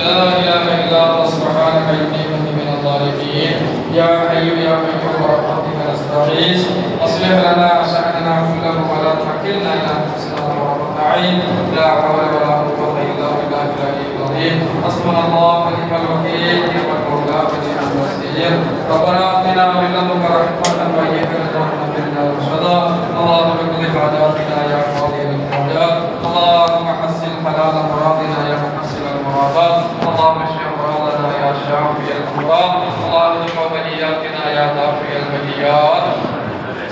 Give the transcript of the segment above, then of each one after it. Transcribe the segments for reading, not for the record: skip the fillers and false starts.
لا إله إلا أنت سبحانك إني كنت من الظالمين يا حي يا قيوم برحمتك نستغيث أصلح لنا شأننا كله ولا تكلنا إلى أنفسنا طرفة عين لا حول ولا قوة إلا بالله العلي العظيم حسبنا الله ونعم الوكيل نعم المولى ونعم النصير ربنا آتنا من لدنك رحمة وهيئ لنا من أمرنا رشدا اللهم اقض حاجاتنا يا قاضي الحاجات اللهم حسن حلال مرادنا يا محسن المرادات اللهم اشف امراضنا يا شافي الامراض اللهم ادفع بلياتنا يا دافع البليات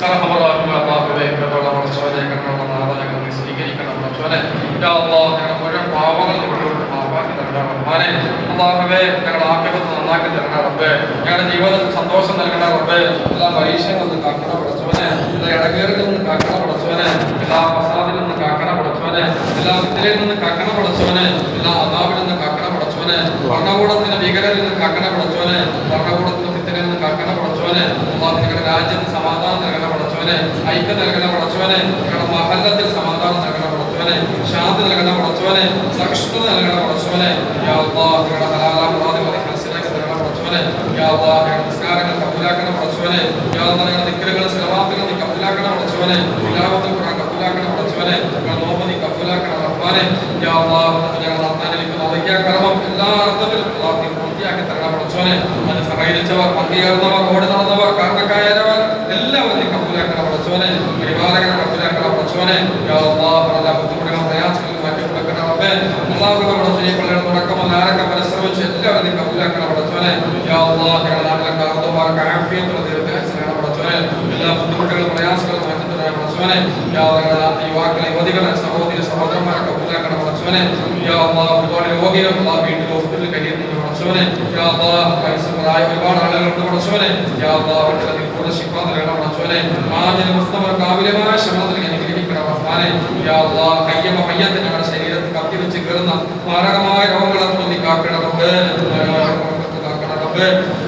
സഹമറാഹുവ അല്ലാഹുവേ പ്രബലമായ സ്വീകരിക്കണം സ്വീകരിക്കണം യാ അല്ലാഹ് ഞങ്ങളുടെ മുഴുവൻ പാപങ്ങൾ മുഴുവൻ മാപ്പാക്കി തരണം റഹ്മാനേ അല്ലാഹുവേ ഞങ്ങളുടെ ആഖിറത്ത് നന്നാക്കി തരണം റബ്ബേ ഞങ്ങളുടെ ജീവിതത്തിൽ സന്തോഷം നൽകണം റബ്ബേ എല്ലാ പരീക്ഷകളിൽ നിന്ന് കാക്കണം പടച്ചവനെ എല്ലാ ഇടകേറുകളിൽ നിന്ന് കാക്കണം പടച്ചവനെ എല്ലാ ഫസാദിൽ നിന്ന് കാക്കണം പടച്ചവനെ എല്ലാ ഫിത്നയിൽ നിന്ന് കാക്കണം പടച്ചവനെ എല്ലാ അദാബിൽ നിന്ന് കാക്കണം പടച്ചവനെ ഭരണകൂടത്തിന്റെ ഭീകരതയിൽ നിന്ന് കാക്കണം പടച്ചവനെ ഭരണകൂടത്തിന്റെ ഫിത്നയിൽ നിന്ന് കാക്കണം പടച്ചവനെ അല്ലാഹു ഞങ്ങളുടെ രാജ്യത്ത് സമാധാനം നൽകണം പടച്ചവനെ ഐക്യം നൽകണം പടച്ചവനെ ഞങ്ങളുടെ മഹല്ലത്തിൽ സമാധാനം നൽകണം പടച്ചവനെ ശാന്തി നൽകണം പടച്ചവനെ സഹിഷ്ണുത നൽകണം പടച്ചവനെ യാ അല്ലാഹ് ഞങ്ങളുടെ ഹലാലായ മുറാദുകളെ മനസ്സിലാക്കി തരണം പടച്ചവനെ യാ അല്ലാഹ് ഞങ്ങളുടെ നിസ്കാരങ്ങൾ കബൂലാക്കണം പടച്ചവനെ യാ അല്ലാഹ് ഞങ്ങളുടെ ദിക്റുകൾ സലവാത്തുകൾ നീ കബൂലാക്കണം പടച്ചവനെ തിലാവത്തുൽ ഖുർആൻ കബൂലാക്കണം പടച്ചവനെ ഞങ്ങളുടെ നോമ്പ് നീ കബൂലാക്കണം റഹ്മാനേ യാ അല്ലാഹ് ഞങ്ങളുടെ അത്താനിലിക്കുന്ന വലിയ കർമ്മം എല്ലാ അർത്ഥത്തിലും അല്ലാഹ് നീ പൂർത്തിയാക്കി തരണം പടച്ചവനെ അതിന് സഹകരിച്ചവർ പങ്കുചേർന്നവർ ഓടി നടന്നവർ കാരണക്കാരവർ എല്ലാവരും നീ കബൂലാക്കണം പടച്ചവനെ പരിപാലകരെ കബൂലാക്കണം പടച്ചവനെ യാ അല്ലാഹ് എല്ലാ ബുദ്ധിമുട്ടുകളും പ്രയാസങ്ങളും മാറ്റി കൊടുക്കണം റബ്ബേ അല്ലാഹു നമ്മുടെ സ്ത്രീകളുടെ തുടക്കമല്ല ആരൊക്കെ പരിശ്രമിച്ചു എല്ലാവരും നീ കബൂലാക്കണം പടച്ചവനെ യാ അല്ലാഹ് ഞങ്ങളുടെ നാട്ടിലെ കാർന്നവർക്ക് ആഫിയത്തുള്ള ദീർഘായുസ്സാണ് പടച്ചവനെ എല്ലാ ബുദ്ധിമുട്ടുകളും പ്രയാസങ്ങളും മാറ്റി തരണം പടച്ചവനെ യാ അല്ലാഹ് യുവാക്കളെ യുവതികളെ സഹോദരി സഹോദരന്മാരെ കബൂലാക്കണം പടച്ചവനെ യാ അല്ലാഹ് ഒരുപാട് രോഗികൾ അല്ലാഹ് വീട്ടിൽ ഹോസ്പിറ്റലിൽ കഴിയുന്നുണ്ട് പടച്ചവനെ യാ അല്ലാഹ് വയസ്സന്മാരായ ഒരുപാട് ആളുകളുണ്ട് പടച്ചവനെ യാ അല്ലാഹ് അവരുടെ കൂടെ ശിഫ നൽകണം പടച്ചവനെ ആദ്യം മുസ്തഫർക്ക് ആവിലമായ ക്ഷമ നൽകി അനുഗ്രഹിക്കണം റഹ്മാനേ യാ അല്ലാഹ് കയ്യമ മയ്യത്ത് ഞങ്ങളുടെ ശരീരത്തിൽ കത്തിവെച്ച് കയറുന്ന മാരകമായ രോഗങ്ങളെ നീ കാക്കണം റബ്ബേ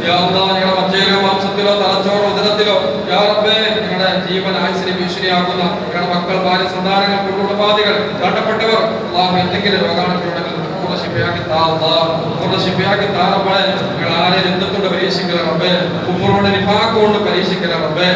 യാ അല്ലാഹ് ഞങ്ങളുടെ മജ്ജയിലോ മാംസത്തിലോ തലച്ചോറോ ഉദരത്തിലോ യാ റബ്ബേ ഞങ്ങളുടെ ജീവൻ ആയുസ്സിനെ ഭീഷണിയാക്കുന്ന ഞങ്ങളുടെ മക്കൾ ഭാര്യ സന്താനങ്ങൾ കുടുംബാദികൾ വേണ്ടപ്പെട്ടവർ അല്ലാഹ് എന്തെങ്കിലും രോഗാണുക്കളുണ്ടെങ്കിൽ പൂർണ്ണ ശിഫയാക്കി താ അല്ലാഹ് പൂർണ്ണ ശിഫയാക്കി താ റബ്ബേ ഞങ്ങൾ ആരെയും എന്തുകൊണ്ട് പരീക്ഷിക്കല റബ്ബേ കുഫ്റുകൊണ്ട് നിഫാഖ് കൊണ്ട് പരീക്ഷിക്കല റബ്ബേ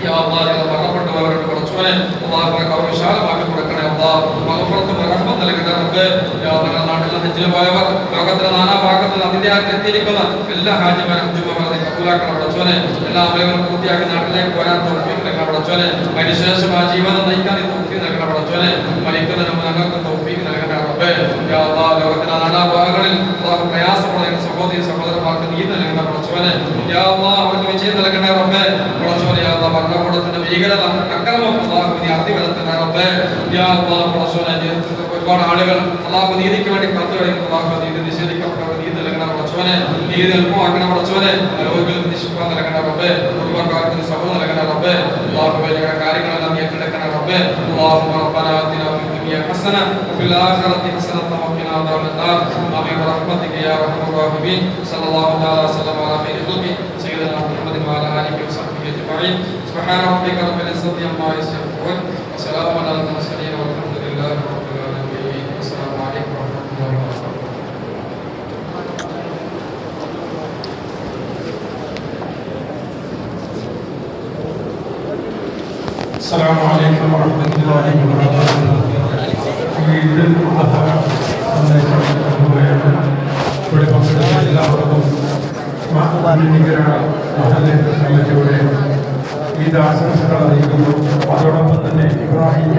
യാ അല്ലാഹ് ഞങ്ങൾ മരണപ്പെട്ടവരുടെ പടച്ചവനെ അല്ലാഹ് അവർക്ക് വിശാലമാക്കി കൊടുക്കണേ അല്ലാഹ് മഗ്ഫിറത്തും റഹ്മത്തും നൽകണേ റബ്ബേ യാ അല്ലാഹ് നാട്ടിലെ ഹജ്ജിന് പോയവർ ലോകത്തിലെ നാനാഭാഗത്തും അതിഥിയായി എത്തിയിരിക്കുന്ന എല്ലാ ഹാജിമാരും ഹജ്ജുമാരെ കബൂലാക്കണം പടച്ചവനെ എല്ലാ അമലുകളും പൂർത്തിയാക്കി നാട്ടിലേക്ക് വരാൻ തൗഫീഖ് നൽകണം പടച്ചവനെ അതിനുശേഷം ആ ജീവിതം നയിക്കാൻ തൗഫീഖ് നൽകണം പടച്ചവനെ മരിക്കുന്നതിന് മുമ്പ് ഞങ്ങൾക്ക് തൗഫീഖ് നൽകണേ റബ്ബേ യാ അല്ലാഹ് ലോകത്തിലെ നാനാഭാഗങ്ങളിൽ അല്ലാഹ് പ്രയാസപ്പെടുന്ന സഹോദരി സഹോദരന്മാർക്ക് നീതി നൽകണം പടച്ചവനെ യാ അല്ലാഹ് അവർക്ക് വിജയം നൽകണേ റബ്ബേ പടച്ചവനെ യാ അല്ലാഹ് ഭരണകൂടത്തിന്റെ ഭീകരത അക്രമം അല്ലാഹു നീ അതിവരത്തണേ റബ്ബേ യാ അല്ലാഹ് പടച്ചവനെ ഒരുപാട് ആളുകൾ അല്ലാഹു നീതിക്ക് വേണ്ടി കത്ത് കളിക്കുന്നു അല്ലാഹു നീതി നിഷേധിക്കപ്പെട്ടവർ നീതി നൽകണം പടച്ചവനെ നീതി എളുപ്പമാക്കണം പടച്ചവനെ രോഗികൾക്ക് നിശിഫ നൽകണം റബ്ബേ കുടുംബക്കാർക്ക് സബർ നൽകണം റബ്ബേ അല്ലാഹു ഞങ്ങളുടെ കാര്യങ്ങളെല്ലാം നീ ഏറ്റെടുക്കണം റബ്ബേ അല്ലാഹുമ്മ റബ്ബനാ ആതിനാ ഫിദ് ദുനിയ ഹസന വഫിൽ ആഖിറതി ഹസനത വഖിനാ അദാബൻ നാർ ആമീൻ ബിറഹ്മതിക യാ അർഹമർ റഹീമീൻ സല്ലല്ലാഹു തആല വസല്ലം അലാ ഖൈരി ഖൽഖി സയ്യിദനാ മുഹമ്മദിൻ വഅലാ ആലിഹി വസഹ്ബിഹി അജ്മഈൻ സുബ്ഹാന റബ്ബിക റബ്ബിൽ ഇസ്സതി അമ്മാ യസിഫൂൻ വസലാമുൻ അലൽ മുർസലീൻ വൽഹംദുലില്ലാഹി റബ്ബിൽ ആലമീൻ അസ്സലാമു അലൈക്കും വറഹ്മത്തുള്ളാഹി വബറകാതുഹു. السلام عليكم ورحمة الله وبركاته. ഈദ് അദ്ഹ ഇവിടെ പങ്കെടുത്ത എല്ലാവർക്കും കമ്മിറ്റിയുടെ ഈദ് ആശംസകൾ അറിയിക്കുന്നു. അതോടൊപ്പം തന്നെ ഇബ്രാഹിം